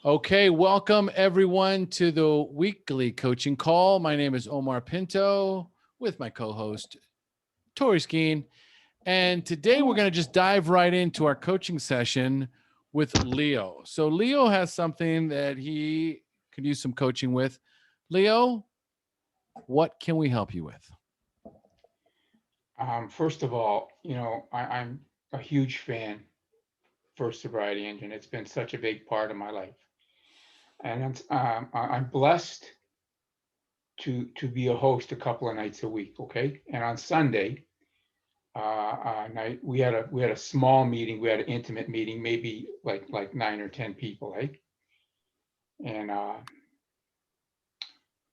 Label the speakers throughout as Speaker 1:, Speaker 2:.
Speaker 1: Okay, welcome everyone to the weekly coaching call. My name is Omar Pinto with my co-host Tori Skeen. And today we're going to just dive right into our coaching session with Leo. So Leo has something that he could use some coaching with. Leo, what can we help you with?
Speaker 2: First of all, I'm a huge fan for Sobriety Engine. It's been such a big part of my life, and I'm blessed to be a host a couple of nights a week. Okay, and on Sunday night we had a small meeting. We had an intimate meeting, maybe like 9 or 10 people. And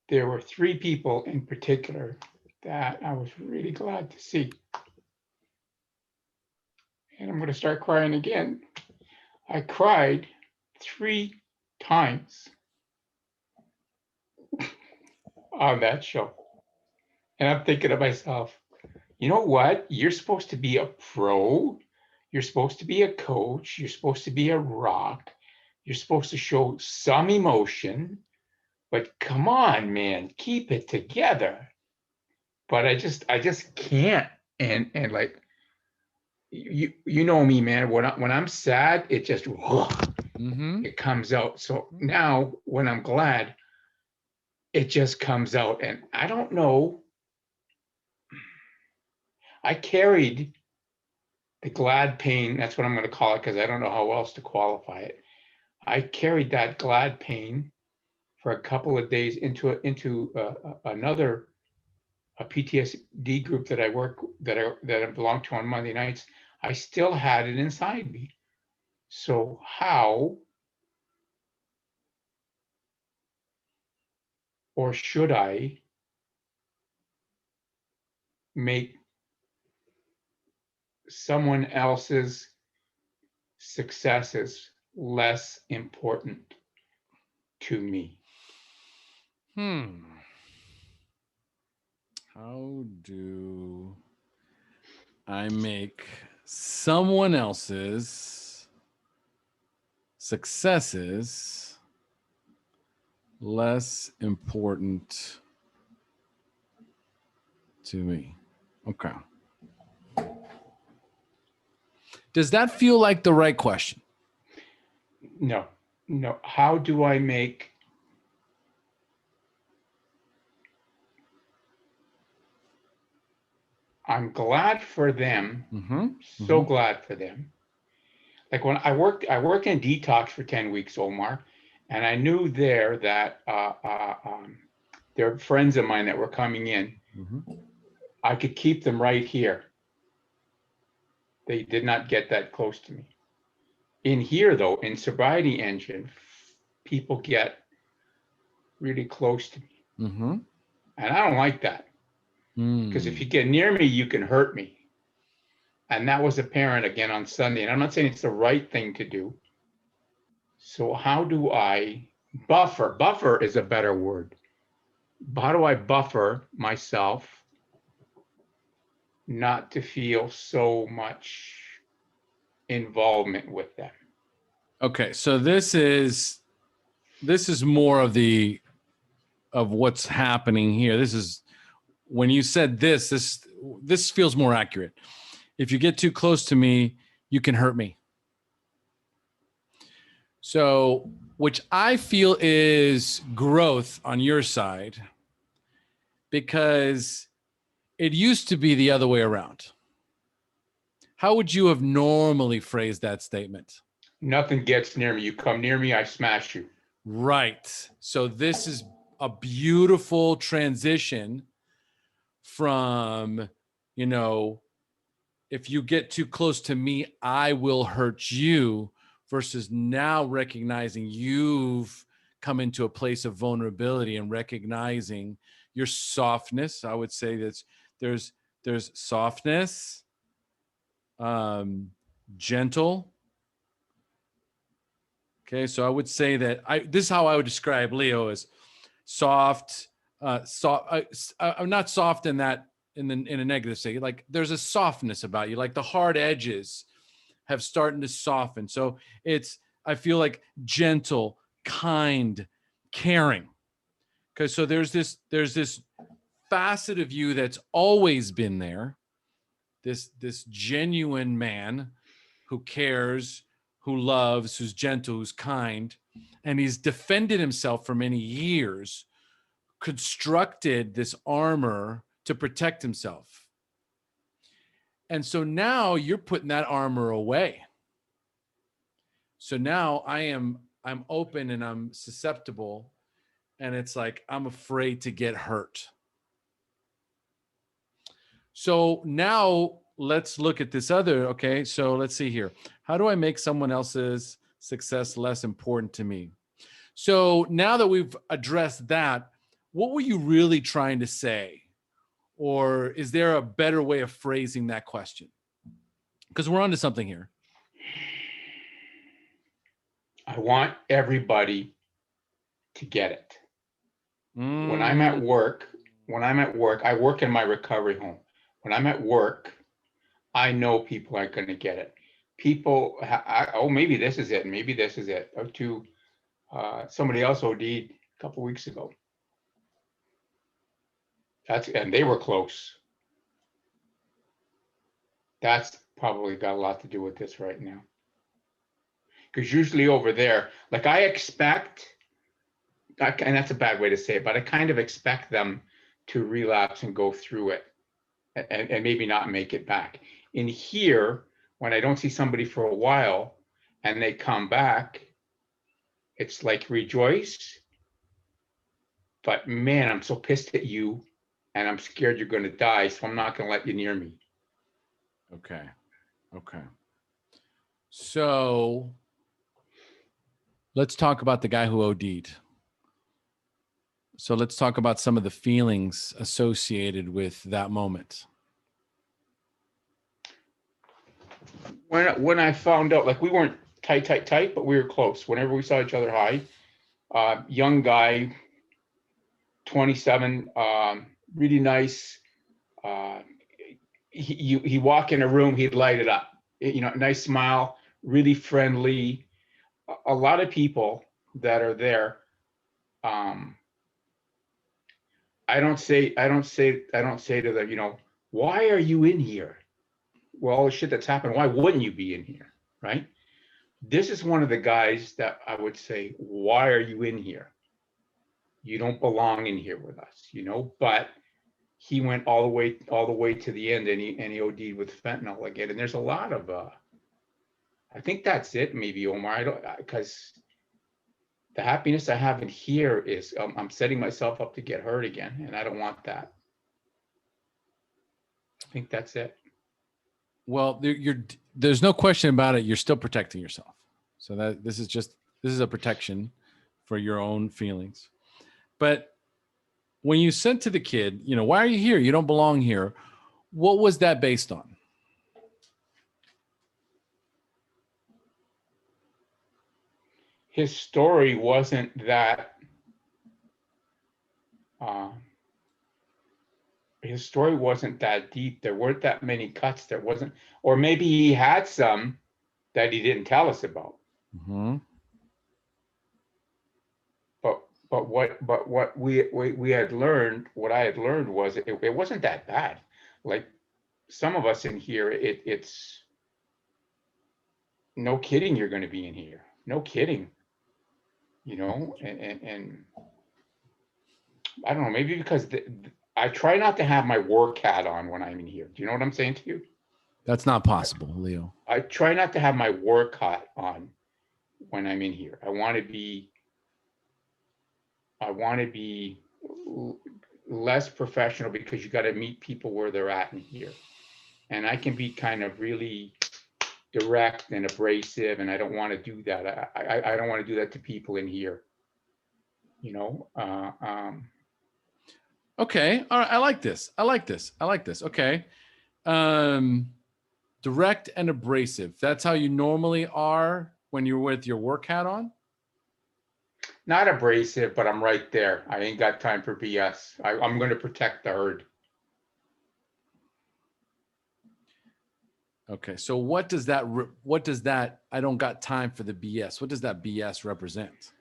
Speaker 2: there were 3 people in particular that I was really glad to see. And I'm going to start crying again. I cried 3 times on that show. And I'm thinking to myself, you know what? You're supposed to be a pro. You're supposed to be a coach. You're supposed to be a rock. You're supposed to show some emotion. But come on, man, keep it together. But I just can't. And like you know me, man. When I'm sad, it just it comes out. So now when I'm glad, it just comes out. And I don't know. I carried the glad pain. That's what I'm going to call it because I don't know how else to qualify it. I carried that glad pain for a couple of days into another a PTSD group that I work that I belong to on Monday nights. I still had it inside me. So how or should I make someone else's successes less important to me?
Speaker 1: How do I make someone else's successes less important to me? Okay. Does that feel like the right question?
Speaker 2: No, no. How do I make I'm glad for them. So glad for them. Like when I worked in detox for 10 weeks, Omar, and I knew there that there are friends of mine that were coming in. I could keep them right here. They did not get that close to me. In here, though, in Sobriety Engine, people get really close to me. And I don't like that. Because if you get near me, you can hurt me. And that was apparent again on Sunday. And I'm not saying it's the right thing to do. So how do I buffer? Buffer is a better word. How do I buffer myself not to feel so much involvement with them?
Speaker 1: Okay, so this is more of what's happening here. This is when you said this feels more accurate. If you get too close to me, you can hurt me. So, which I feel is growth on your side, because it used to be the other way around. How would you have normally phrased that statement?
Speaker 2: Nothing gets near me. You come near me, I smash you.
Speaker 1: Right. So this is a beautiful transition from, if you get too close to me, I will hurt you, versus now recognizing you've come into a place of vulnerability and recognizing your softness. I would say that there's softness, gentle. Okay, so I would say that this is how I would describe Leo as soft, I'm not soft in that in a negative state. Like there's a softness about you, like the hard edges have started to soften. So I feel like gentle, kind, caring. Because so there's this facet of you that's always been there. This genuine man who cares, who loves, who's gentle, who's kind, and he's defended himself for many years, constructed this armor to protect himself. And so now you're putting that armor away. So now I'm open and I'm susceptible, and it's like I'm afraid to get hurt. So now let's look at this other, okay? So let's see here. How do I make someone else's success less important to me? So now that we've addressed that, what were you really trying to say? Or is there a better way of phrasing that question? Because we're onto something here.
Speaker 2: I want everybody to get it. When I'm at work, I work in my recovery home. When I'm at work, I know people aren't going to get it. People, maybe this is it. Maybe this is it. Somebody else OD'd a couple weeks ago. And they were close. That's probably got a lot to do with this right now. Because usually over there, like I expect, and that's a bad way to say it, but I kind of expect them to relapse and go through it and maybe not make it back. In here, when I don't see somebody for a while and they come back, it's like rejoice. But man, I'm so pissed at you and I'm scared you're going to die, so I'm not going to let you near me.
Speaker 1: Okay. So let's talk about the guy who OD'd. So let's talk about some of the feelings associated with that moment.
Speaker 2: When I found out, like we weren't tight, but we were close. Whenever we saw each other high, young guy, 27, really nice. He walk in a room, he'd light it up. Nice smile, really friendly. A lot of people that are there, I don't say to them, why are you in here? Well, all the shit that's happened, why wouldn't you be in here, right? This is one of the guys that I would say, why are you in here? You don't belong in here with us, but he went all the way to the end, and he OD'd with fentanyl again. And there's a lot of, I think that's it, maybe, Omar. Because the happiness I have in here is I'm setting myself up to get hurt again, and I don't want that. I think that's it.
Speaker 1: Well, there's no question about it. You're still protecting yourself. So this is a protection for your own feelings. But when you said to the kid, why are you here? You don't belong here. What was that based on?
Speaker 2: His story wasn't that. His story wasn't that deep. There weren't that many cuts. There wasn't, or maybe he had some that he didn't tell us about.
Speaker 1: Mm-hmm.
Speaker 2: But what we had learned, what I had learned was it wasn't that bad. Like some of us in here, it's no kidding. You're going to be in here. No kidding. And I don't know, maybe because I try not to have my work hat on when I'm in here. Do you know what I'm saying to you?
Speaker 1: That's not possible, Leo.
Speaker 2: I try not to have my work hat on when I'm in here. I want to be less professional, because you got to meet people where they're at in here. And I can be kind of really direct and abrasive, and I don't want to do that. I don't want to do that to people in here.
Speaker 1: Okay. All right. I like this. Okay. Direct and abrasive. That's how you normally are when you're with your work hat on?
Speaker 2: Not abrasive, but I'm right there. I ain't got time for BS. I'm going to protect the herd.
Speaker 1: Okay. So what does that I don't got time for the BS? What does that BS represent?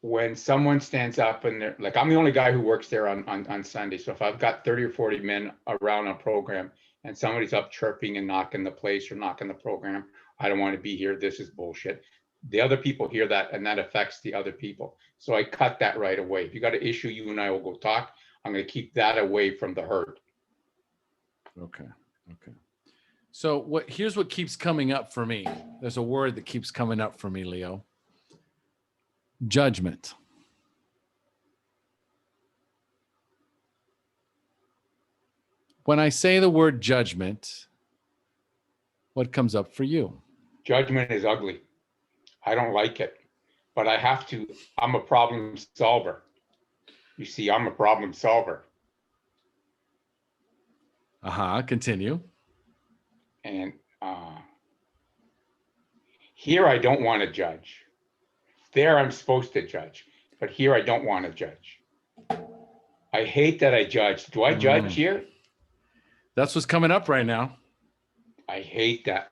Speaker 2: when someone stands up and they're like, I'm the only guy who works there on Sunday. So if I've got 30 or 40 men around a program and somebody's up chirping and knocking the place or knocking the program, I don't want to be here. This is bullshit. The other people hear that and that affects the other people. So I cut that right away. If you got an issue, you and I will go talk. I'm going to keep that away from the herd.
Speaker 1: Okay. Okay. So here's what keeps coming up for me. There's a word that keeps coming up for me, Leo. Judgment. When I say the word judgment, what comes up for you?
Speaker 2: Judgment is ugly. I don't like it, but I have to. I'm a problem solver. You see, I'm a problem solver.
Speaker 1: Continue.
Speaker 2: And here I don't want to judge. There I'm supposed to judge, but here I don't want to judge. I hate that I judge. Do I judge here?
Speaker 1: That's what's coming up right now.
Speaker 2: I hate that.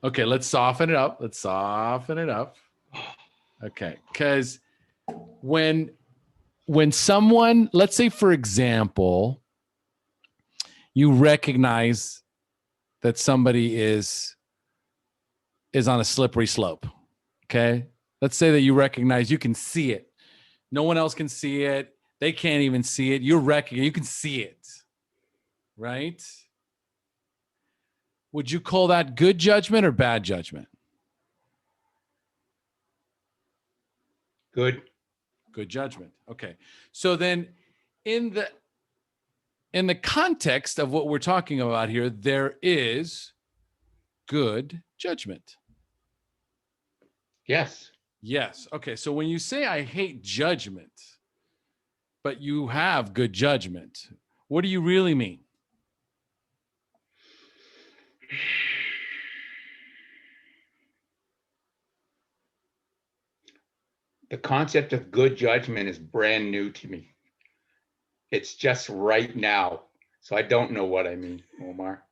Speaker 1: Okay, let's soften it up. Okay, because when someone, let's say for example, you recognize that somebody is on a slippery slope. Okay, let's say that you recognize, you can see it. No one else can see it. They can't even see it. You can see it, right? Would you call that good judgment or bad judgment?
Speaker 2: Good
Speaker 1: judgment. Okay. So then in the context of what we're talking about here, there is good judgment.
Speaker 2: Yes.
Speaker 1: Yes. Okay. So when you say I hate judgment, but you have good judgment, what do you really mean?
Speaker 2: The concept of good judgment is brand new to me. It's just right now. So I don't know what I mean, Omar.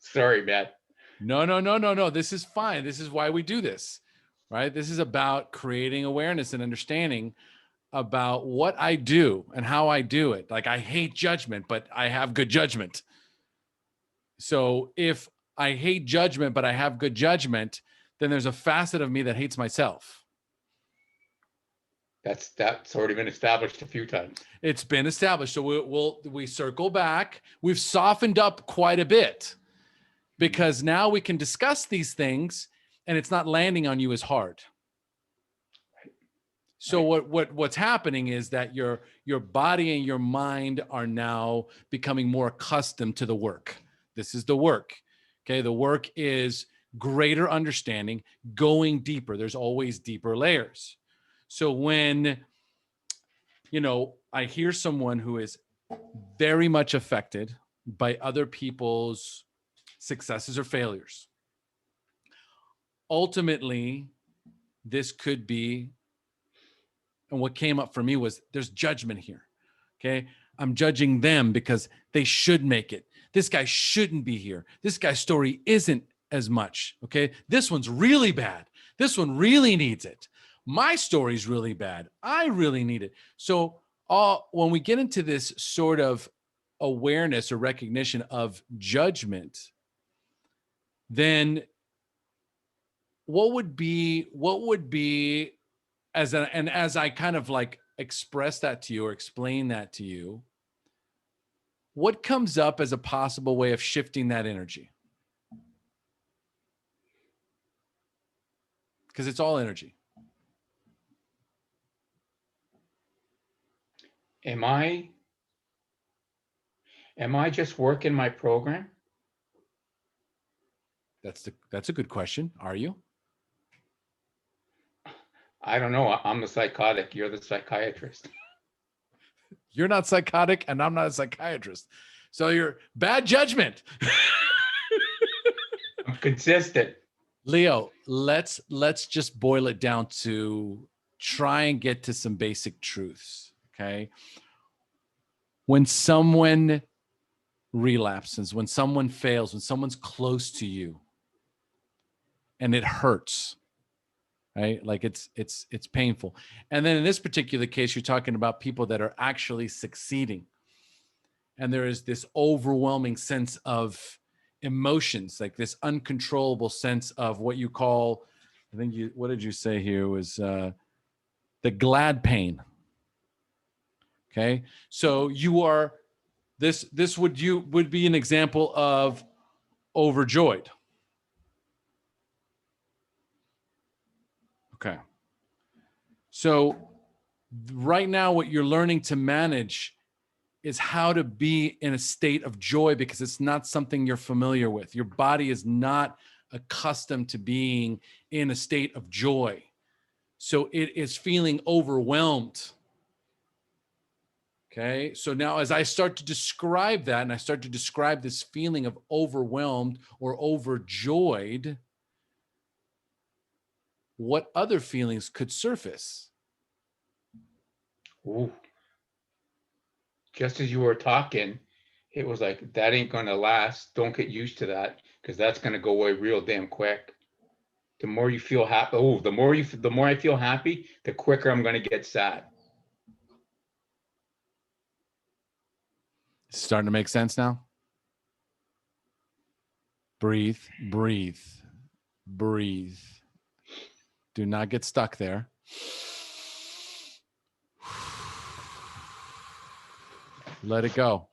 Speaker 2: Sorry, man.
Speaker 1: No. This is fine. This is why we do this, right? This is about creating awareness and understanding about what I do and how I do it. Like, I hate judgment, but I have good judgment. So if I hate judgment, but I have good judgment, then there's a facet of me that hates myself.
Speaker 2: That's already been established a few times.
Speaker 1: It's been established. So we circle back. We've softened up quite a bit because now we can discuss these things and it's not landing on you as hard. So what's happening is that your body and your mind are now becoming more accustomed to the work. This is the work. Okay. The work is greater understanding, going deeper. There's always deeper layers. So when, I hear someone who is very much affected by other people's successes or failures, ultimately, this could be, and what came up for me was there's judgment here. Okay. I'm judging them because they should make it. This guy shouldn't be here. This guy's story isn't as much. Okay. This one's really bad. This one really needs it. My story's really bad. I really need it. So when we get into this sort of awareness or recognition of judgment, then what would be as I kind of like express that to you or explain that to you, what comes up as a possible way of shifting that energy? Because it's all energy.
Speaker 2: Am I just working my program?
Speaker 1: That's a good question. Are you?
Speaker 2: I don't know. I'm the psychotic. You're the psychiatrist.
Speaker 1: You're not psychotic and I'm not a psychiatrist. So you're bad judgment.
Speaker 2: I'm consistent.
Speaker 1: Leo, let's just boil it down to try and get to some basic truths. Okay. When someone relapses, when someone fails, when someone's close to you and it hurts, right? Like it's painful. And then in this particular case, you're talking about people that are actually succeeding. And there is this overwhelming sense of emotions, like this uncontrollable sense of what you call, I think what did you say here was the glad pain. Okay. So you are, this would be an example of overjoyed. Okay. So right now, what you're learning to manage is how to be in a state of joy, because it's not something you're familiar with. Your body is not accustomed to being in a state of joy. So it is feeling overwhelmed. Okay. So now as I start to describe that, and I start to describe this feeling of overwhelmed or overjoyed, what other feelings could surface?
Speaker 2: Ooh. Just as you were talking, it was like, that ain't gonna last. Don't get used to that, because that's gonna go away real damn quick. The more you feel happy, the more I feel happy, the quicker I'm gonna get sad.
Speaker 1: It's starting to make sense now. Breathe, breathe, breathe. Do not get stuck there. Let it go.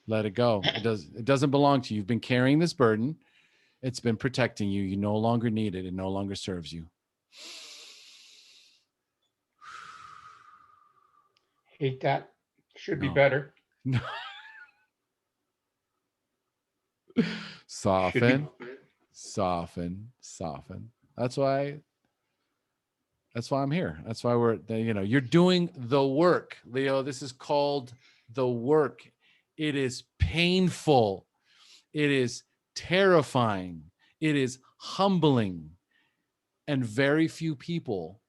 Speaker 1: Let it go. It doesn't belong to you. You've been carrying this burden. It's been protecting you. You no longer need it. It no longer serves you.
Speaker 2: Hate that. Should be
Speaker 1: No.
Speaker 2: better.
Speaker 1: No. Soften, soften, soften. That's why I'm here. That's why you're doing the work, Leo. This is called the work. It is painful. It is terrifying. It is humbling. And very few people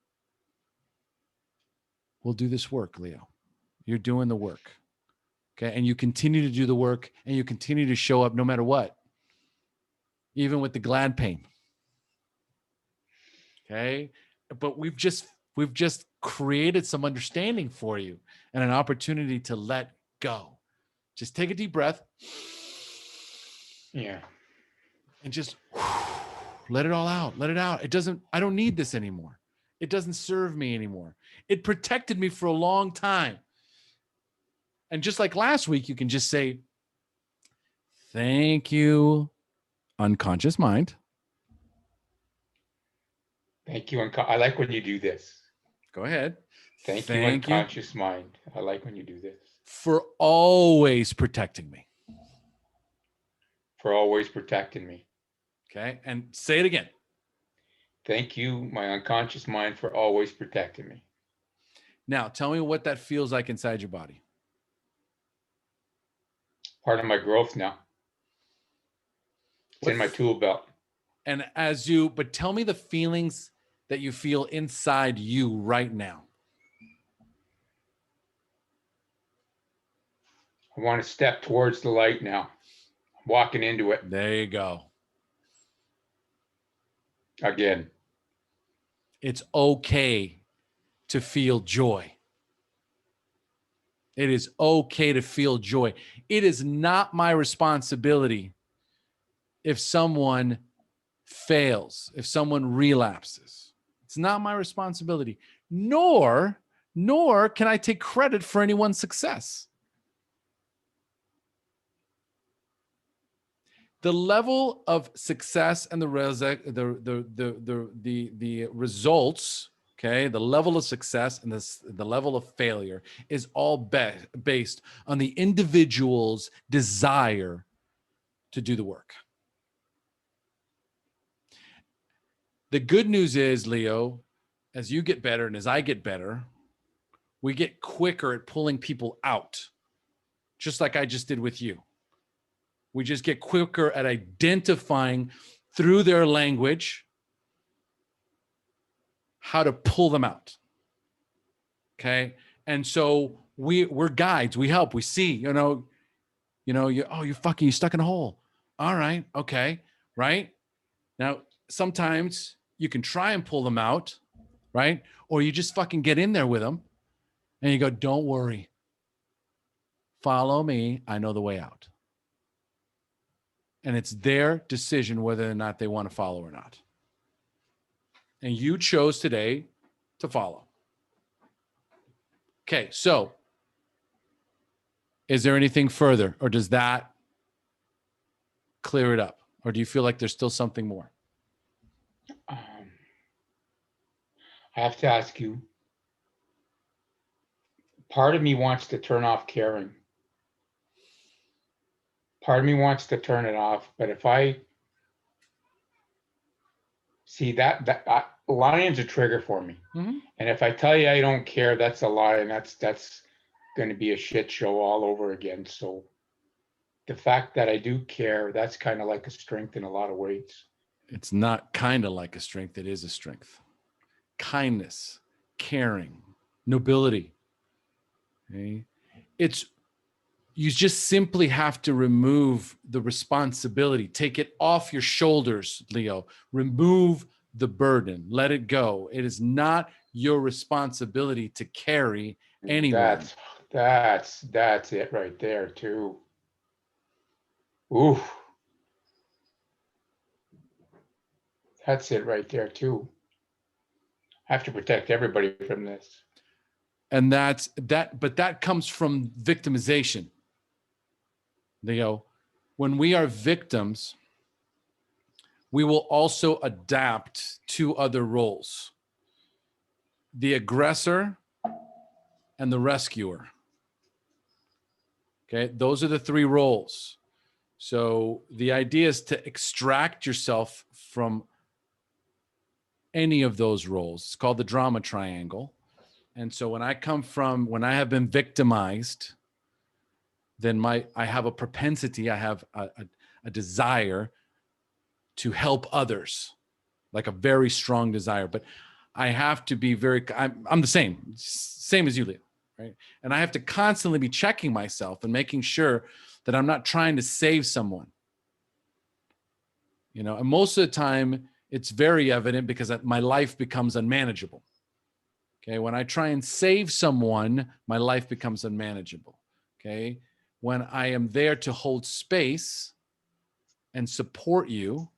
Speaker 1: will do this work, Leo. You're doing the work. Okay. And you continue to do the work, and you continue to show up no matter what, even with the glad pain. Okay. But we've just created some understanding for you and an opportunity to let go. Just take a deep breath.
Speaker 2: Yeah.
Speaker 1: And just let it all out. Let it out. I don't need this anymore. It doesn't serve me anymore. It protected me for a long time. And just like last week, you can just say, thank you, unconscious mind.
Speaker 2: Thank you. I like when you do this.
Speaker 1: Go ahead.
Speaker 2: Thank you, unconscious mind. I like when you do this.
Speaker 1: For always protecting me.
Speaker 2: For always protecting me.
Speaker 1: Okay. And say it again.
Speaker 2: Thank you, my unconscious mind, for always protecting me.
Speaker 1: Now, tell me what that feels like inside your body.
Speaker 2: Part of my growth now. It's in my tool belt.
Speaker 1: And but tell me the feelings that you feel inside you right now.
Speaker 2: I want to step towards the light now. I'm walking into it.
Speaker 1: There you go.
Speaker 2: Again.
Speaker 1: It's okay to feel joy. It is okay to feel joy. It is not my responsibility if someone fails, if someone relapses. It's not my responsibility, nor can I take credit for anyone's success. The level of success and the results, okay, the level of success and the level of failure is all based on the individual's desire to do the work. The good news is, Leo, as you get better and as I get better, we get quicker at pulling people out, just like I just did with you. We just get quicker at identifying through their language how to pull them out. Okay. And so we're guides. We help. We see, you're stuck in a hole. All right. Okay. Right. Now, sometimes you can try and pull them out, right? Or you just fucking get in there with them and you go, don't worry. Follow me. I know the way out. And it's their decision whether or not they want to follow or not. And you chose today to follow. Okay, so is there anything further, or does that clear it up? Or do you feel like there's still something more?
Speaker 2: I have to ask you, part of me wants to turn off caring. Part of me wants to turn it off, but if I see that lying's a trigger for me.
Speaker 1: Mm-hmm.
Speaker 2: And if I tell you I don't care, that's a lie, and that's going to be a shit show all over again. So the fact that I do care, that's kind of like a strength in a lot of ways.
Speaker 1: It's not kind of like a strength. It is a strength. Kindness, caring, nobility. Okay? You just simply have to remove the responsibility. Take it off your shoulders, Leo. Remove the burden. Let it go. It is not your responsibility to carry anyone.
Speaker 2: That's it right there too. Ooh. That's it right there too. I have to protect everybody from this.
Speaker 1: And but that comes from victimization. Leo, when we are victims, we will also adapt to other roles. The aggressor and the rescuer. Okay, those are the three roles. So the idea is to extract yourself from any of those roles. It's called the drama triangle. And so when I have been victimized, then I have a propensity, I have a desire to help others, like a very strong desire. But I have to be I'm the same as you, Leo, right? And I have to constantly be checking myself and making sure that I'm not trying to save someone. And most of the time it's very evident because my life becomes unmanageable. Okay. When I try and save someone, my life becomes unmanageable. Okay. When I am there to hold space and support you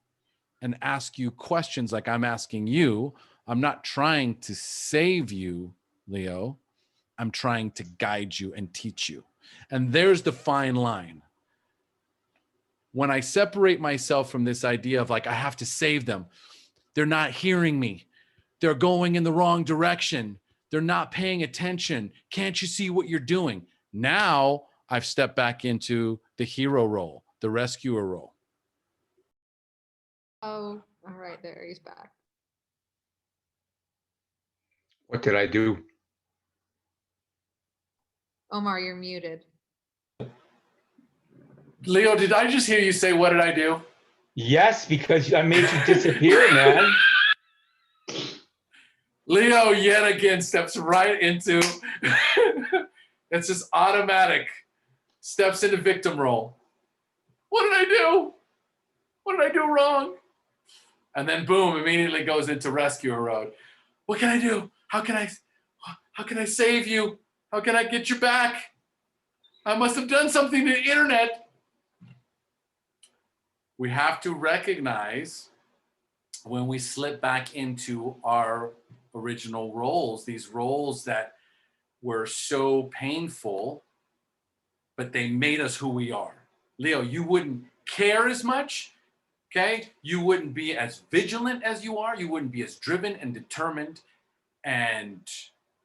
Speaker 1: and ask you questions like I'm asking you, I'm not trying to save you, Leo. I'm trying to guide you and teach you. And there's the fine line. When I separate myself from this idea of like, I have to save them, they're not hearing me. They're going in the wrong direction. They're not paying attention. Can't you see what you're doing? Now I've stepped back into the hero role, the rescuer role.
Speaker 3: Oh, all right, there, he's back.
Speaker 2: What did I do?
Speaker 3: Omar, you're muted.
Speaker 1: Leo, did I just hear you say, what did I do?
Speaker 2: Yes, because I made you disappear, man.
Speaker 1: Leo yet again steps right into, it's just automatic, steps into victim role. What did I do? What did I do wrong? And then boom, immediately goes into rescuer mode. What can I do? How can I save you? How can I get you back? I must have done something to the internet. We have to recognize when we slip back into our original roles, these roles that were so painful, but they made us who we are. Leo, you wouldn't care as much, okay? You wouldn't be as vigilant as you are. You wouldn't be as driven and determined and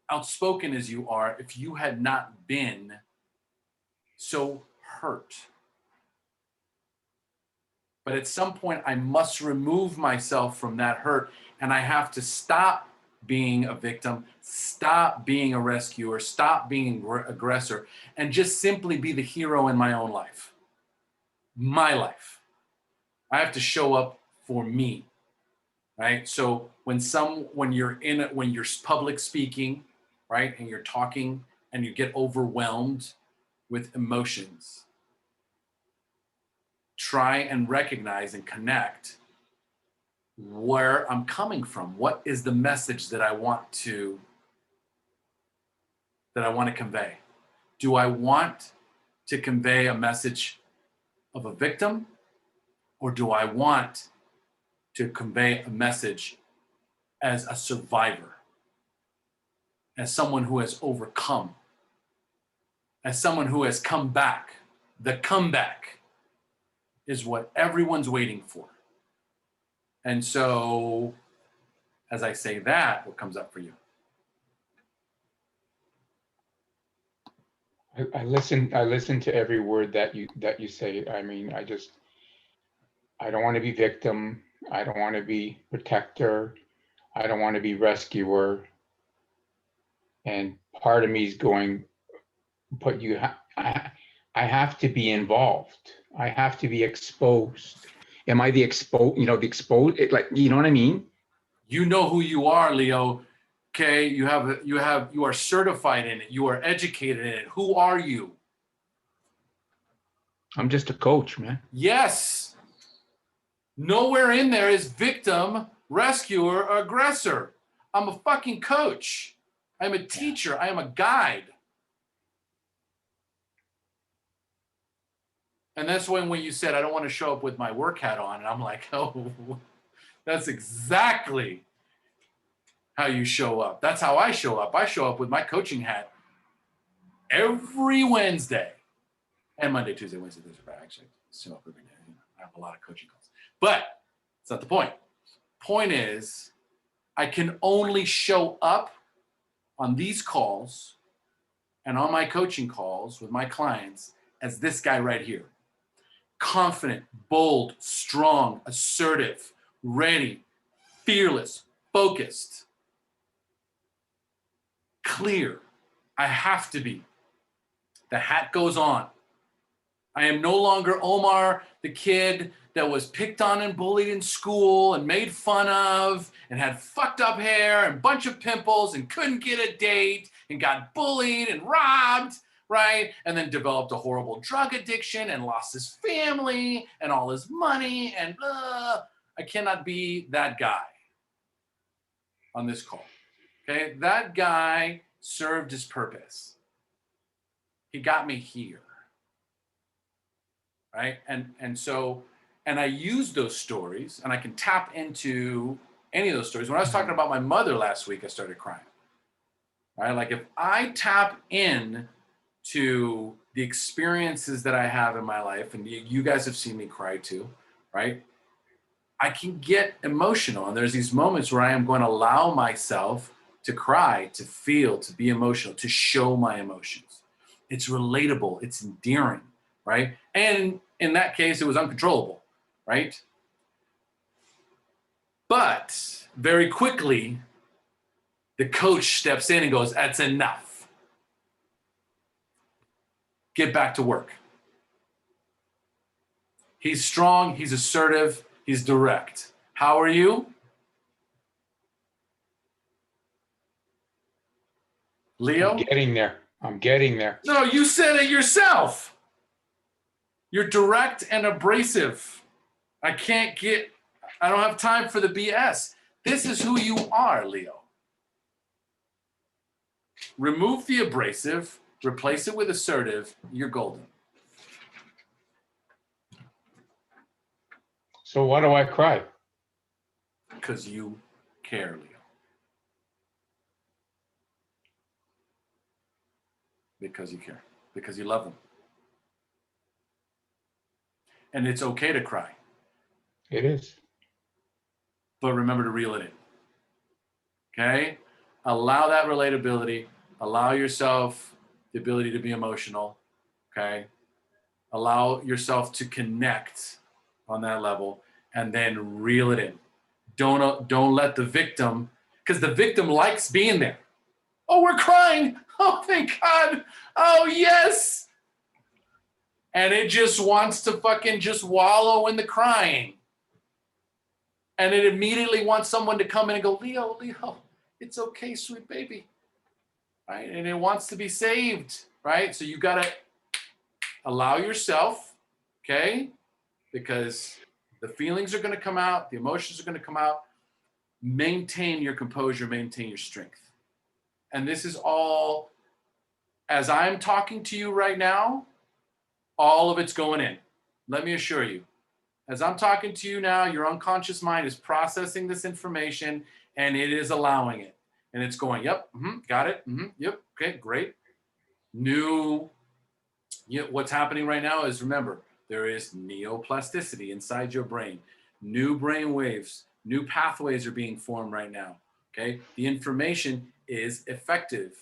Speaker 1: outspoken as you are if you had not been so hurt. But at some point, I must remove myself from that hurt, and I have to stop being a victim, stop being a rescuer, stop being an aggressor, and just simply be the hero in my own life. My life. I have to show up for me, right? So when you're public speaking, right, and you're talking and you get overwhelmed with emotions, try and recognize and connect where I'm coming from. What is the message that I want to convey? Do I want to convey a message of a victim, or do I want to convey a message as a survivor, as someone who has overcome, as someone who has come back? The comeback is what everyone's waiting for. And so, as I say that, what comes up for you?
Speaker 2: I listen to every word that you say. I mean, I don't want to be victim. I don't want to be protector. I don't want to be rescuer. And part of me is going, but I have to be involved. I have to be exposed. Am I the exposed? The exposed, like, you know what I mean?
Speaker 1: You know who you are, Leo. Okay, you are certified in it. You are educated in it. Who are you?
Speaker 2: I'm just a coach, man.
Speaker 1: Yes. Nowhere in there is victim, rescuer, or aggressor. I'm a fucking coach. I'm a teacher. I am a guide. And that's when you said, I don't want to show up with my work hat on. And I'm like, oh, that's exactly how you show up. That's how I show up. I show up with my coaching hat every Wednesday. And Monday, Tuesday, Wednesday, Thursday, Friday. Actually, show up every day. I have a lot of coaching calls. But it's not the point. Point is, I can only show up on these calls and on my coaching calls with my clients as this guy right here. Confident, bold, strong, assertive, ready, fearless, focused, clear. I have to be. The hat goes on. I am no longer Omar, the kid that was picked on and bullied in school and made fun of and had fucked up hair and a bunch of pimples and couldn't get a date and got bullied and robbed, right? And then developed a horrible drug addiction and lost his family and all his money and I cannot be that guy on this call, okay? That guy served his purpose. He got me here, right? And I use those stories and I can tap into any of those stories. When I was talking about my mother last week, I started crying, right? Like if I tap in to the experiences that I have in my life, and you guys have seen me cry too, right? I can get emotional. And there's these moments where I am going to allow myself to cry, to feel, to be emotional, to show my emotions. It's relatable, it's endearing, right? And in that case, it was uncontrollable, right? But very quickly, the coach steps in and goes, that's enough. Get back to work. He's strong, he's assertive, he's direct. How are you? Leo?
Speaker 2: I'm getting there.
Speaker 1: No, you said it yourself. You're direct and abrasive. I don't have time for the BS. This is who you are, Leo. Remove the abrasive, replace it with assertive, you're golden.
Speaker 2: So why do I cry?
Speaker 1: Because you care, Leo. Because you care. Because you love them. And it's okay to cry.
Speaker 2: It is.
Speaker 1: But remember to reel it in. Okay? Allow that relatability. Allow yourself the ability to be emotional. Okay? Allow yourself to connect on that level and then reel it in. Don't let the victim, because the victim likes being there. Oh, we're crying. Oh, thank God. Oh, yes. And it just wants to fucking just wallow in the crying. And it immediately wants someone to come in and go, Leo, it's okay, sweet baby. Right? And it wants to be saved, right? So you got to allow yourself, okay? Because The feelings are going to come out. The emotions are going to come out. Maintain your composure, maintain your strength. And this is all, as I'm talking to you right now, all of it's going in. Let me assure you. As I'm talking to you now, your unconscious mind is processing this information and it is allowing it. And it's going, yep, got it, yep, okay, great. What's happening right now is, remember, there is neoplasticity inside your brain. New brain waves, new pathways are being formed right now, okay? The information is effective.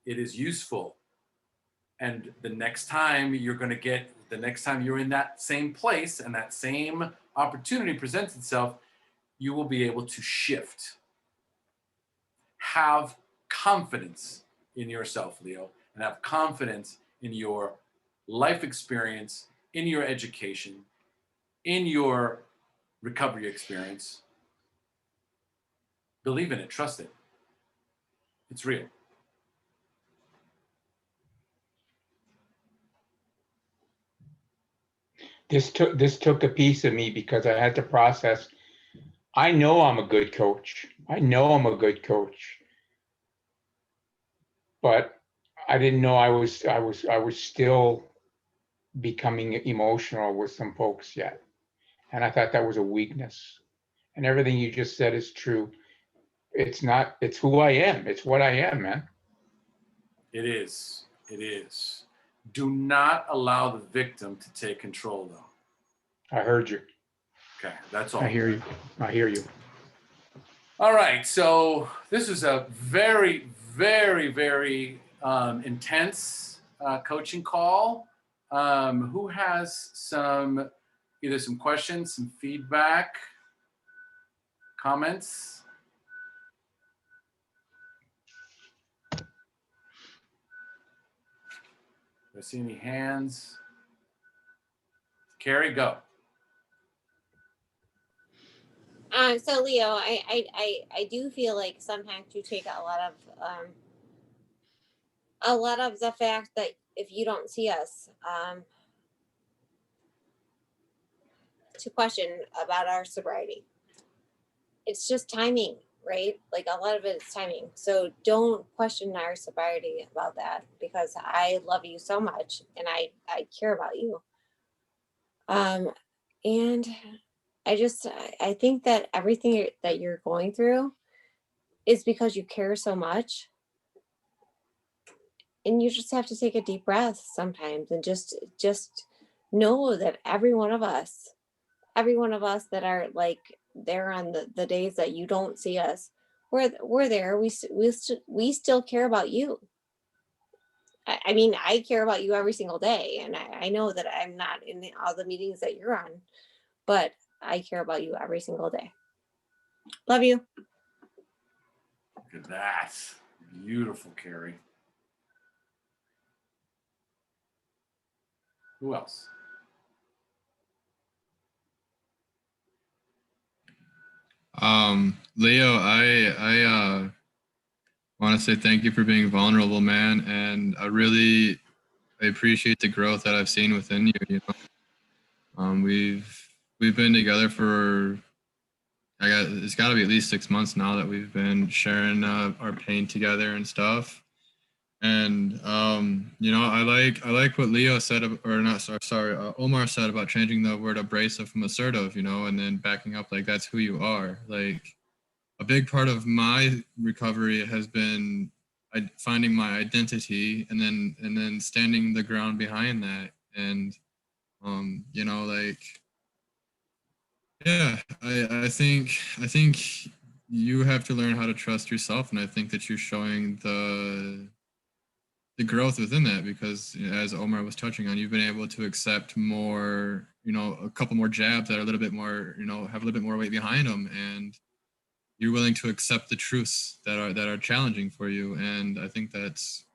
Speaker 1: It is useful. And the next time you're in that same place and that same opportunity presents itself, you will be able to shift. Have confidence in yourself, Leo, and have confidence in your life experience, in your education, in your recovery experience. Believe in it, trust it. It's real.
Speaker 2: This took a piece of me because I had to process. I know I'm a good coach. But I didn't know I was still becoming emotional with some folks yet. And I thought that was a weakness. And everything you just said is true. It's who I am. It's what I am, man.
Speaker 1: It is. Do not allow the victim to take control, though.
Speaker 2: I heard you.
Speaker 1: Okay, that's all.
Speaker 2: I hear you.
Speaker 1: All right, so this is a very, very, very intense coaching call. Who has either some questions, some feedback, comments? Do I see any hands? Carrie, go.
Speaker 4: So Leo, I do feel like sometimes you take a lot of the fact that if you don't see us, to question about our sobriety. It's just timing, right? Like a lot of it is timing. So don't question our sobriety about that, because I love you so much and I care about you. And I think that everything that you're going through is because you care so much. And you just have to take a deep breath sometimes and just know that every one of us that are like there on the days that you don't see us, we're there. We still care about you. I mean, I care about you every single day, and I know that I'm not in all the meetings that you're on, but I care about you every single day. Love you.
Speaker 1: Look at that. Beautiful, Carrie. Who else?
Speaker 5: Leo, I want to say thank you for being vulnerable, man, and I appreciate the growth that I've seen within you. You know, we've been together for it's got to be at least 6 months now that we've been sharing our pain together and stuff. And you know, I like what Leo said, Omar said about changing the word abrasive from assertive, you know, and then backing up like that's who you are. Like a big part of my recovery has been finding my identity and then standing the ground behind that. And you know, like yeah, I think you have to learn how to trust yourself, and I think that you're showing the growth within that, because as Omar was touching on, you've been able to accept more, you know, a couple more jabs that are a little bit more, you know, have a little bit more weight behind them, and you're willing to accept the truths that are challenging for you. And I think that's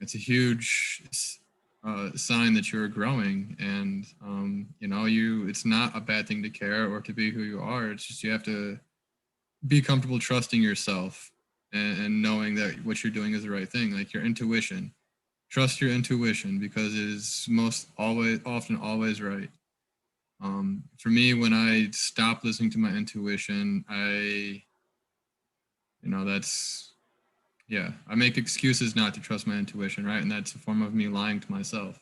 Speaker 5: it's a huge sign that you're growing. And you know, it's not a bad thing to care or to be who you are. It's just you have to be comfortable trusting yourself and knowing that what you're doing is the right thing. Like your intuition, trust your intuition, because it is often always right. For me, when I stop listening to my intuition, I make excuses not to trust my intuition, right? And that's a form of me lying to myself.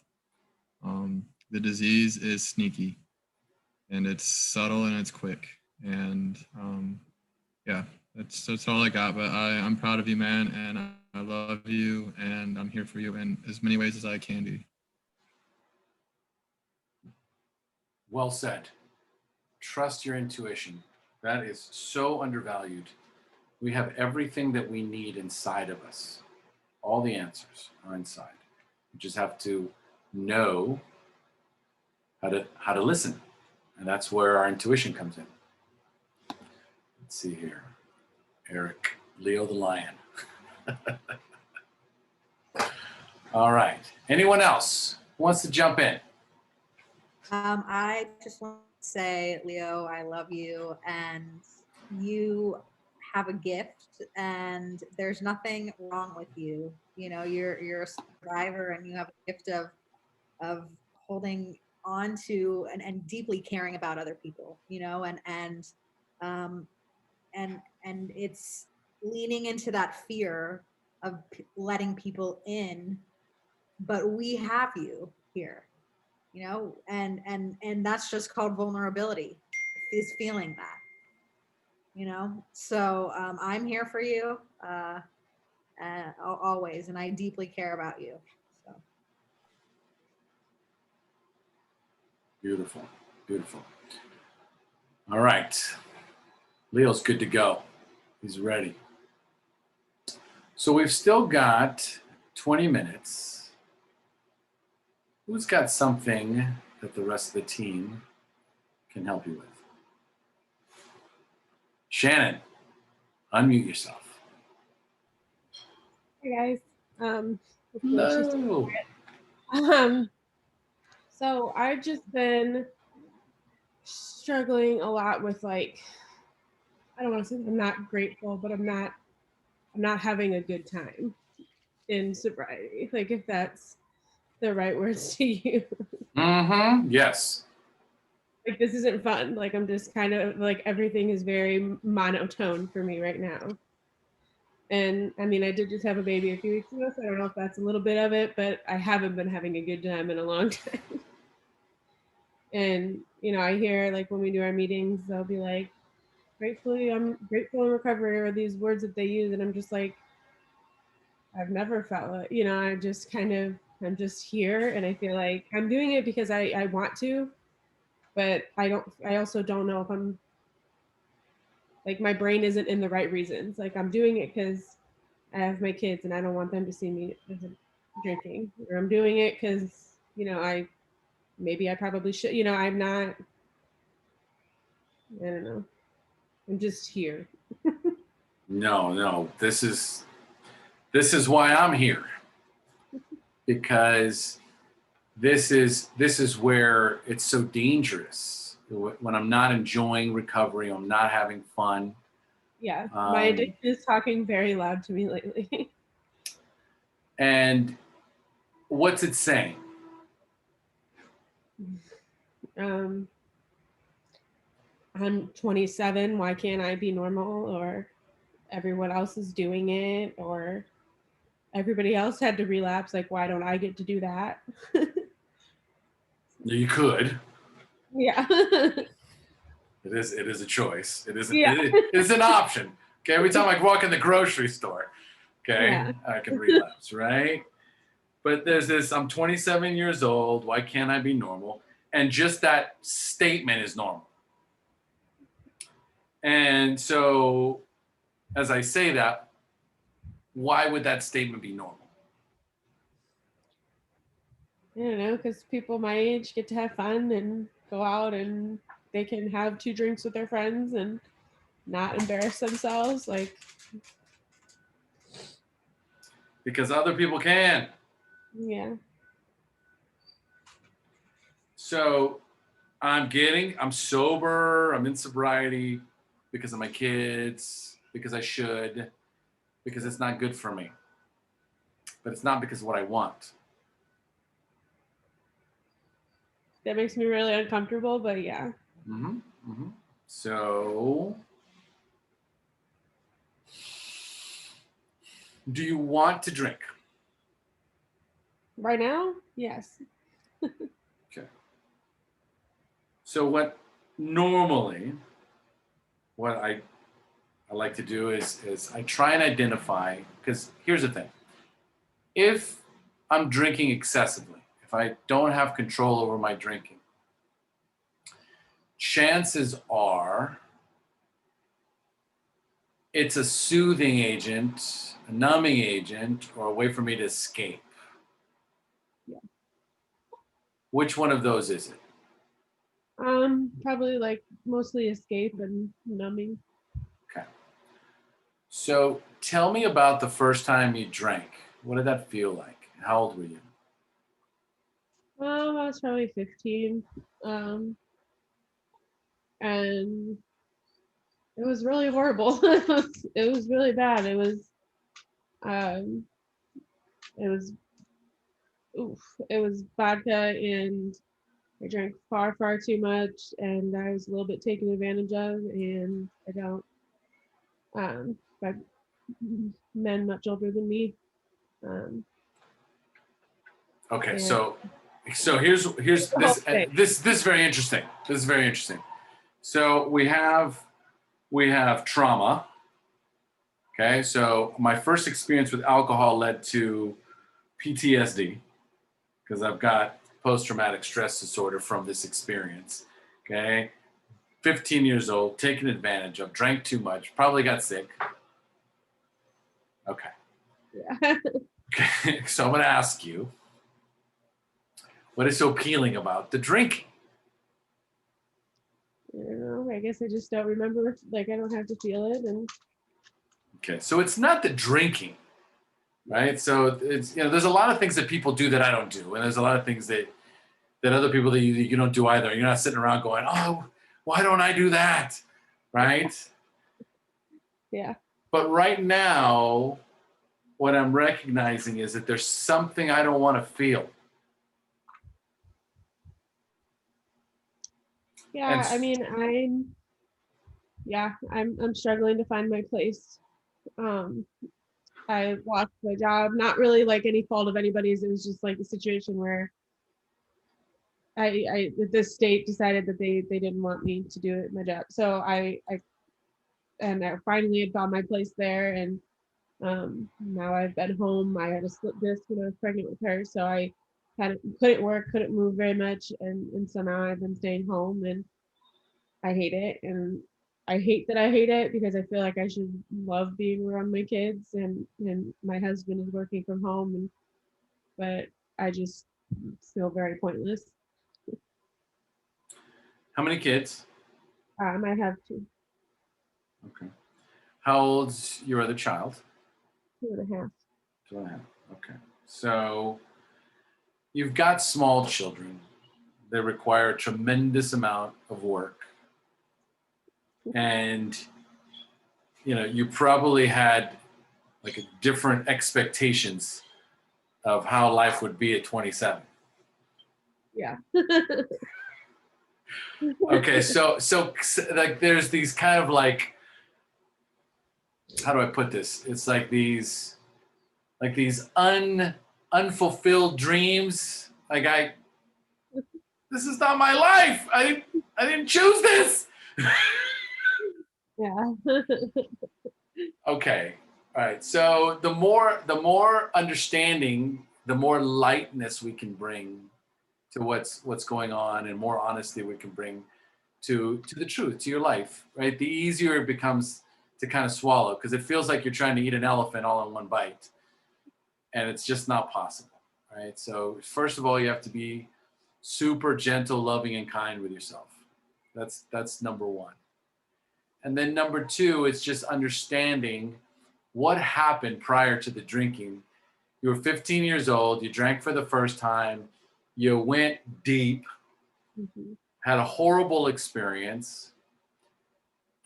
Speaker 5: The disease is sneaky, and it's subtle, and it's quick. And that's all I got. But I'm proud of you, man, and I love you, and I'm here for you in as many ways as I can be.
Speaker 1: Well said. Trust your intuition. That is so undervalued. We have everything that we need inside of us. All the answers are inside. We just have to know how to listen. And that's where our intuition comes in. Let's see here. Eric, Leo the Lion. All right. Anyone else who wants to jump in?
Speaker 3: I just want to say, Leo, I love you, and you have a gift, and there's nothing wrong with you. You know, you're a survivor, and you have a gift of holding on to and deeply caring about other people. You know, and it's leaning into that fear of letting people in, but we have you here. You know, and that's just called vulnerability, is feeling that, you know. So I'm here for you always, and I deeply care about you. So
Speaker 1: Beautiful, beautiful. All right, Leo's good to go. He's ready. So we've still got 20 minutes. Who's got something that the rest of the team can help you with? Shannon, unmute yourself.
Speaker 6: Hey guys.
Speaker 1: Hello.
Speaker 6: So I've just been struggling a lot with, like, I don't want to say that I'm not grateful, but I'm not having a good time in sobriety. Like, if that's the right words to use.
Speaker 1: Mm-hmm. Yes.
Speaker 6: Like, this isn't fun. Like, I'm just kind of like, everything is very monotone for me right now. And I mean, I did just have a baby a few weeks ago, so I don't know if that's a little bit of it, but I haven't been having a good time in a long time. And, you know, I hear, like, when we do our meetings, they'll be like, I'm grateful in recovery, or these words that they use. And I'm just like, I've never felt it, you know. I'm just here, and I feel like I'm doing it because I want to, but I also don't know if I'm, like, my brain isn't in the right reasons. Like, I'm doing it because I have my kids and I don't want them to see me drinking, or I'm doing it because, you know, I probably should, you know. I don't know. I'm just here.
Speaker 1: No. This is why I'm here. Because this is where it's so dangerous. When I'm not enjoying recovery, I'm not having fun.
Speaker 6: Yeah, my addiction is talking very loud to me lately.
Speaker 1: And what's it saying?
Speaker 6: I'm 27. Why can't I be normal? Or everyone else is doing it, or everybody else had to relapse. Like, why don't I get to do that?
Speaker 1: You could.
Speaker 6: Yeah.
Speaker 1: It is a choice. It
Speaker 6: Yeah.
Speaker 1: it is an option. Okay. Every time I walk in the grocery store, okay,
Speaker 6: Yeah.
Speaker 1: I can relapse, right? But there's this, I'm 27 years old. Why can't I be normal? And just that statement is normal. And so as I say that, why would that statement be normal?
Speaker 6: I don't know, because people my age get to have fun and go out, and they can have 2 drinks with their friends and not embarrass themselves. Like,
Speaker 1: Because other people can.
Speaker 6: yeah.
Speaker 1: So I'm sober, I'm in sobriety because of my kids, because I should, because it's not good for me. But it's not because of what I want.
Speaker 6: that makes me really uncomfortable, but yeah.
Speaker 1: Mm-hmm. Mm-hmm. So, do you want to drink?
Speaker 6: Right now, yes.
Speaker 1: Okay. So what normally what I like to do is I try and identify, because here's the thing. If I'm drinking excessively, if I don't have control over my drinking, chances are it's a soothing agent, a numbing agent, or a way for me to escape.
Speaker 6: Yeah.
Speaker 1: Which one of those is it?
Speaker 6: Probably like mostly escape and numbing.
Speaker 1: Okay. So tell me about the first time you drank. What did that feel like? How old were you?
Speaker 6: I was probably 15. And it was really horrible. It was really bad. Um, it was, oof, it was vodka, and I drank far, far too much, and I was a little bit taken advantage of, and I don't, by men much older than me.
Speaker 1: Okay,
Speaker 6: And
Speaker 1: so here's
Speaker 6: the whole thing.
Speaker 1: this is very interesting. This is very interesting. So we have trauma. Okay, so my first experience with alcohol led to PTSD because I've got post-traumatic stress disorder from this experience. Okay, 15 years old, taken advantage of, drank too much, probably got sick. Okay.
Speaker 6: Yeah.
Speaker 1: Okay, so I'm going to ask you, what is so appealing about the drinking?
Speaker 6: I don't know. I guess I just don't remember. Like, I don't have to feel it. And
Speaker 1: Okay, so it's not the drinking, right? So it's, there's a lot of things that people do that I don't do, and there's a lot of things that other people that you don't do either. You're not sitting around going, oh, why don't I do that, right?
Speaker 6: yeah.
Speaker 1: But right now, what I'm recognizing is that there's something I don't want to feel.
Speaker 6: Yeah, I mean, I'm struggling to find my place. I lost my job, not really like any fault of anybody's. It was just like a situation where the state decided that they didn't want me to do it, my job. So I finally had found my place there, and now I've been home. I had a slip disc when I was pregnant with her, so I couldn't work, couldn't move very much, and so now I've been staying home, and I hate it, and I hate that I hate it because I feel like I should love being around my kids, and my husband is working from home, but I just feel very pointless.
Speaker 1: How many kids?
Speaker 6: I have two.
Speaker 1: Okay. How old's your other child?
Speaker 6: 2.5.
Speaker 1: 2.5. Okay. So you've got small children that require a tremendous amount of work. And, you probably had like different expectations of how life would be at 27.
Speaker 6: Yeah.
Speaker 1: Okay. So like there's these kind of like, how do I put this? It's like these unfulfilled dreams. Like this is not my life. I didn't choose this.
Speaker 6: Yeah.
Speaker 1: Okay. All right. So the more understanding, the more lightness we can bring to what's going on, and more honesty we can bring to the truth, to your life, right? The easier it becomes to kind of swallow, because it feels like you're trying to eat an elephant all in one bite, and it's just not possible, right? So first of all, you have to be super gentle, loving, and kind with yourself. That's number one. And then number two, it's just understanding what happened prior to the drinking. You were 15 years old, you drank for the first time, you went deep, had a horrible experience,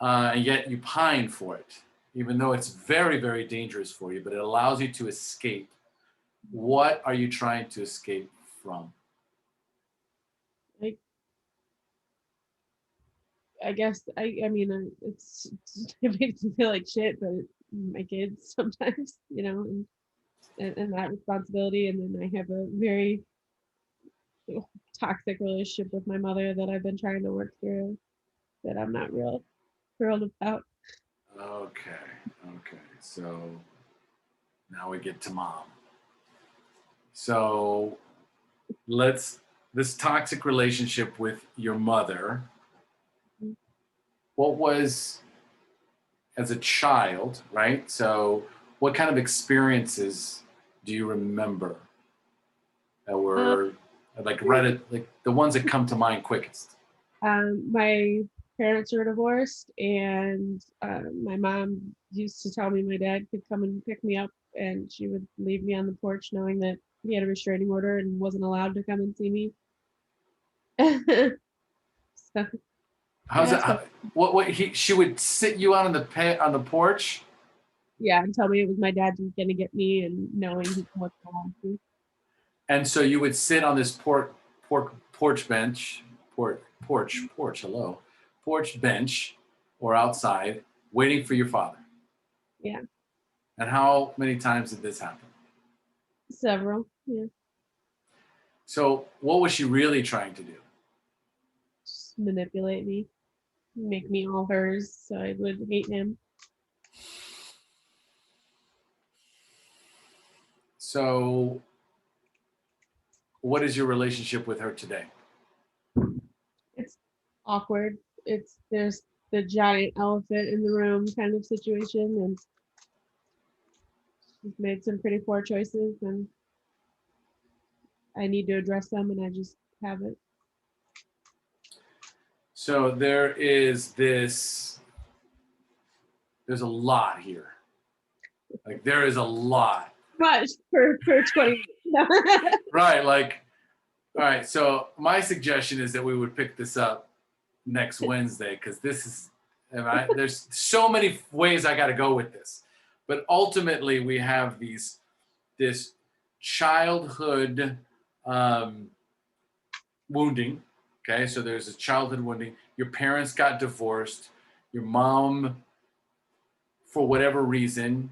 Speaker 1: and yet you pine for it, even though it's very, very dangerous for you, but it allows you to escape. What are you trying to escape from?
Speaker 6: Like I guess I mean it makes me feel like shit, but my kids sometimes, and that responsibility, and then I have a very toxic relationship with my mother that I've been trying to work through, that I'm not real thrilled about.
Speaker 1: Okay. So now we get to mom. So this toxic relationship with your mother, what was as a child, right? So what kind of experiences do you remember that were like the ones that come to mind quickest?
Speaker 6: My parents were divorced, and my mom used to tell me my dad could come and pick me up, and she would leave me on the porch knowing that he had a restraining order and wasn't allowed to come and see me. So,
Speaker 1: How's
Speaker 6: yeah,
Speaker 1: that? She would sit you out on the porch,
Speaker 6: yeah, and tell me it was my dad who was gonna get me, and knowing he wasn't allowed to.
Speaker 1: and so you would sit on this porch bench, porch bench, or outside, waiting for your father.
Speaker 6: Yeah,
Speaker 1: And how many times did this happen?
Speaker 6: several. Yeah,
Speaker 1: So what was she really trying to do?
Speaker 6: just manipulate me, make me all hers, so I would hate him.
Speaker 1: So what is your relationship with her today?
Speaker 6: It's awkward. There's the giant elephant in the room kind of situation, and she's made some pretty poor choices, and I need to address them, and I just haven't.
Speaker 1: So there's a lot here. Like there is a lot.
Speaker 6: Much for 20
Speaker 1: Right. Like, all right. So my suggestion is that we would pick this up next Wednesday, because there's so many ways I got to go with this. But ultimately we have this childhood wounding. Okay. So there's a childhood wounding. Your parents got divorced. Your mom, for whatever reason,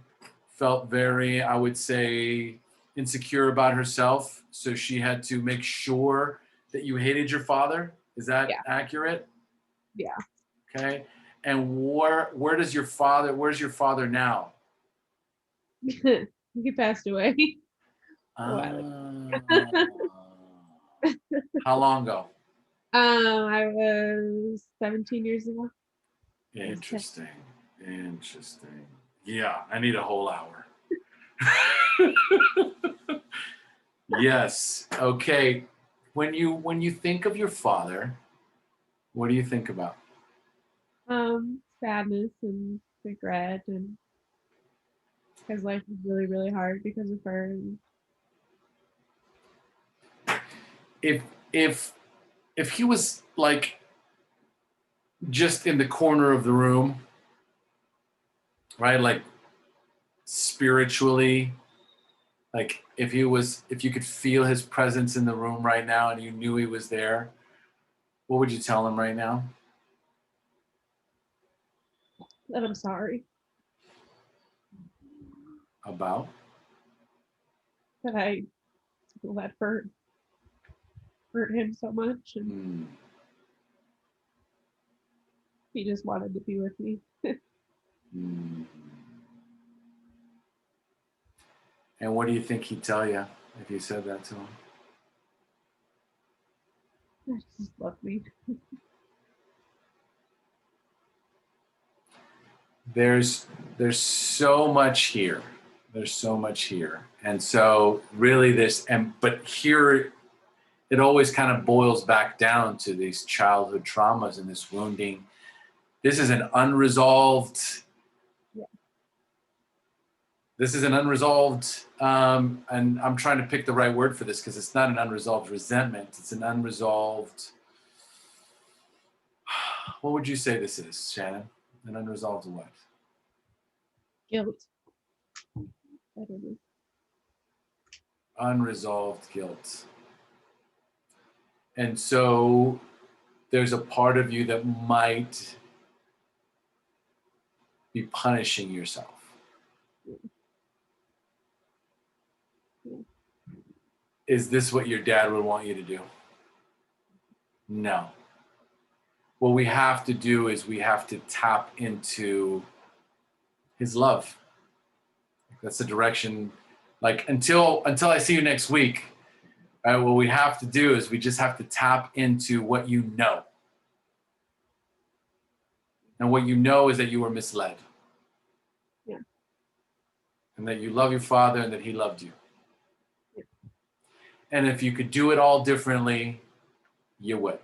Speaker 1: felt very, I would say, insecure about herself. So she had to make sure that you hated your father. Is that accurate?
Speaker 6: Yeah.
Speaker 1: Okay. And where's your father now?
Speaker 6: He passed away.
Speaker 1: How long ago?
Speaker 6: I was 17 years ago.
Speaker 1: Interesting. Yeah, I need a whole hour. Yes. Okay. When you think of your father, what do you think about?
Speaker 6: Sadness and regret, and his life was really, really hard because of her. And
Speaker 1: If he was like just in the corner of the room, right? Like spiritually, like if you could feel his presence in the room right now and you knew he was there, what would you tell him right now?
Speaker 6: that I'm sorry
Speaker 1: About?
Speaker 6: that I let hurt him so much, and he just wanted to be with me.
Speaker 1: And what do you think he'd tell you if you said that to him?
Speaker 6: I just love me.
Speaker 1: There's so much here. And so really but here it always kind of boils back down to these childhood traumas and this wounding. This is an unresolved, and I'm trying to pick the right word for this, because it's not an unresolved resentment. It's an unresolved, what would you say this is, Shannon? An unresolved what?
Speaker 6: Guilt. I don't know.
Speaker 1: Unresolved guilt. And so there's a part of you that might be punishing yourself. Is this what your dad would want you to do? No. What we have to do is we have to tap into his love. That's the direction. Like until I see you next week, what we have to do is we just have to tap into what you know. And what you know is that you were misled.
Speaker 6: Yeah.
Speaker 1: And that you love your father and that he loved you.
Speaker 6: Yeah.
Speaker 1: And if you could do it all differently, you would.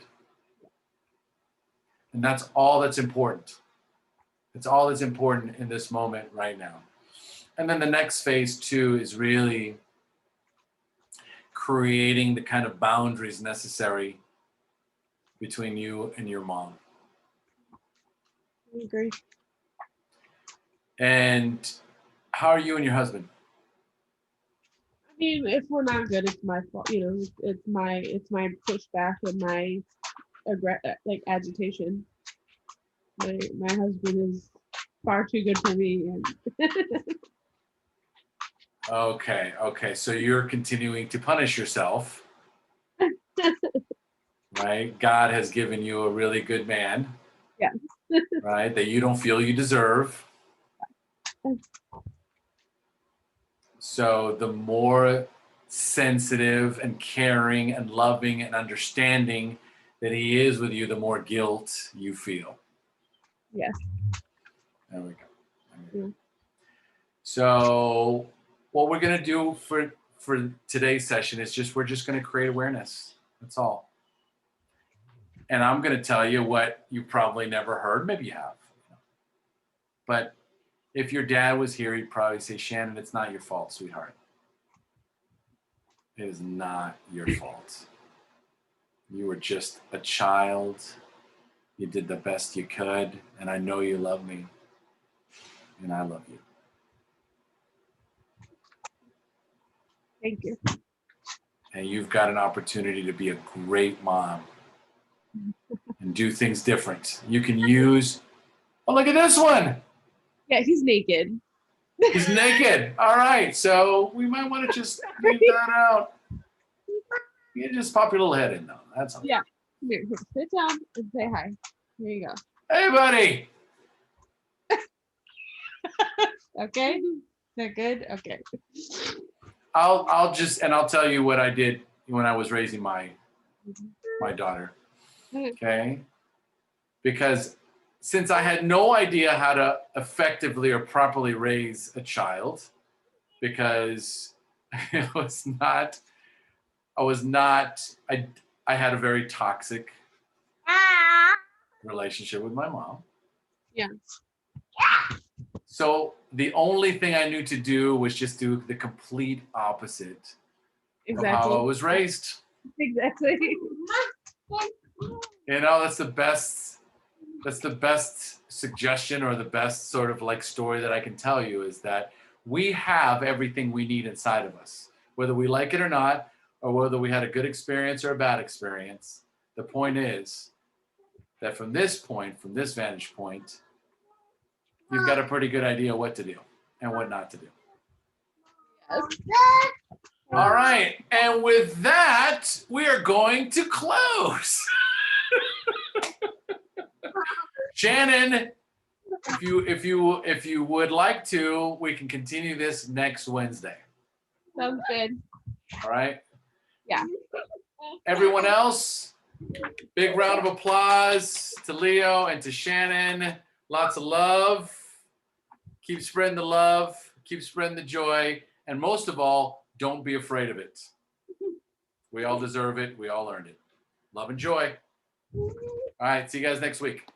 Speaker 1: And that's all that's important. It's all that's important in this moment right now. And then the next phase too is really creating the kind of boundaries necessary between you and your mom.
Speaker 6: I agree.
Speaker 1: And how are you and your husband?
Speaker 6: I mean, if we're not good, it's my fault. You know, it's my pushback and my agitation. My husband is far too good for me. And
Speaker 1: Okay. So you're continuing to punish yourself, right? God has given you a really good man,
Speaker 6: yeah.
Speaker 1: right? That you don't feel you deserve. So the more sensitive and caring and loving and understanding that he is with you, the more guilt you feel.
Speaker 6: Yes.
Speaker 1: There we go.
Speaker 6: Yeah.
Speaker 1: So what we're going to do for today's session is we're just going to create awareness. That's all. And I'm going to tell you what you probably never heard. Maybe you have. But if your dad was here, he'd probably say, Shannon, it's not your fault, sweetheart. It is not your fault. You were just a child. You did the best you could. And I know you love me. And I love you.
Speaker 6: Thank you.
Speaker 1: And you've got an opportunity to be a great mom and do things different. You can use, oh, look at this one.
Speaker 6: Yeah, he's naked.
Speaker 1: He's naked. All right. So we might want to just leave that out. You just pop your little head in though. That's okay.
Speaker 6: Yeah. Here, sit down and say hi. Here you go.
Speaker 1: Hey, buddy.
Speaker 6: Okay. Is that good? Okay.
Speaker 1: I'll tell you what I did when I was raising my daughter. Okay. Because since I had no idea how to effectively or properly raise a child, because I had a very toxic relationship with my mom.
Speaker 6: Yeah.
Speaker 1: So the only thing I knew to do was just do the complete opposite of how I was raised.
Speaker 6: Exactly.
Speaker 1: You know, that's the best suggestion or the best sort of like story that I can tell you is that we have everything we need inside of us, whether we like it or not, or whether we had a good experience or a bad experience. The point is that from this vantage point, you've got a pretty good idea what to do and what not to do.
Speaker 6: Yes.
Speaker 1: All right. And with that, we are going to close. Shannon, if you would like to, we can continue this next Wednesday.
Speaker 6: Sounds good.
Speaker 1: All right.
Speaker 6: Yeah.
Speaker 1: Everyone else, big round of applause to Leo and to Shannon. Lots of love. Keep spreading the love. Keep spreading the joy. And most of all, don't be afraid of it. We all deserve it. We all earned it. Love and joy. All right. See you guys next week.